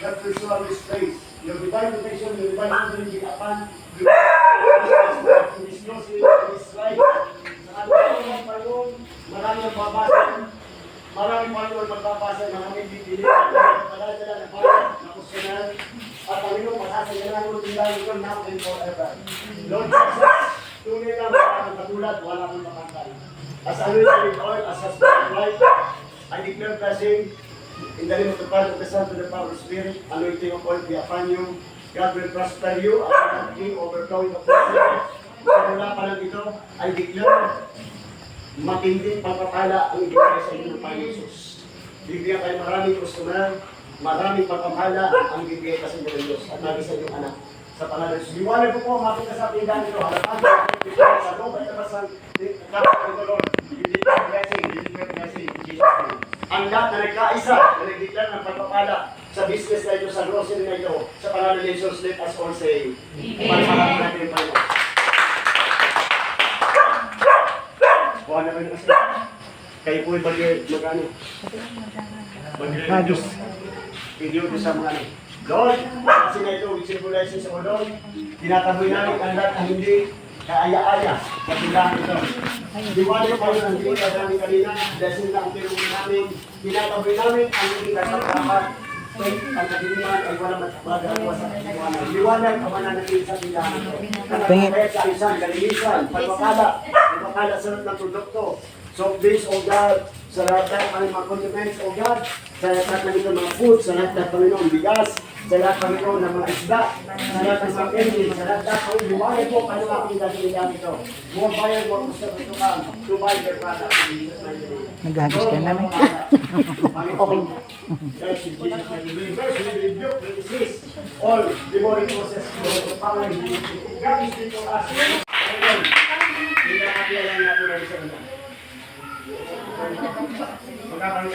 that personal space. Your divine protection, your divine ordering, the upon, to disclose it, to describe. Sa kanilang Panginoon, marami ang babasa. Marami Panginoon magbabasa, marami bibili. Paladala na Panginoon, na kusyonan. At Panginoon, masasayanan mo nila ito now and forever. Lord Jesus, tunay lang ang katulad, wala kang makakal. As a anointed oil, as a spirit light, I declare blessing in the name of the Father, of the Son, and the Holy Spirit. Anointing of oil be upon you. God will prosper you. As the King overflowing of blessing. Sa mula pa lang ito, I declare matinding pagpapala ang ibigay sa inyo ng Panginoon Jesus. Bibigyan kayo maraming customer, maraming pagpapala ang ibigay sa inyo ng Diyos at lagi sa inyong anak. Sa pangalan ng liwanag po po, makita sa tindahan nito, harapan sa loob at labas ng kapatid ng Lord. Bibigyan blessing, bibigyan blessing, in Jesus' name. Ang lahat na nagkaisa, na nagdeklar ng pagpapala sa business na ito, sa grocery na ito, sa pangalan ng Jesus, let us all say, palpalakan natin yung Panginoon. Buwan naman yung asya. Kayo po yung mag-ano? Mag-reduce. Video sa mga ano. Lord, kasi na ito, with symbolizing sa Lord, tinataboy namin ang lahat ang hindi kaaya-aya. Pagkilaan ito. Diwali pa yun ang hindi kadami kanina, blessing lang ang tinungan namin. Tinataboy namin ang hindi kasaparapan. Ang kadiliman ay walang magagawa sa katiwanan. Liwanag ang mananatin sa tindahan ito. Nakakaya sa isan, kalinisan, pagpapala sa lahat ng produkto. So please, O God, sa lahat ng mga condiments, O God, sa lahat ng ito mga food, sa lahat ng Panginoon bigas, sa lahat ng Panginoon ng mga isda, sa lahat ng mga engine, sa lahat ng Panginoon, liwanag po kayo aking gagawin ito. More buyer, more customer to come, to buy their product in Jesus' mighty name. Naghagis ka namin. Okay. Yes, in Jesus' mighty name. First, we rebuke the disease, all demonic process, the power, God is with us. Amen. Hindi na kapila lang natin sa inyo. Magkakaroon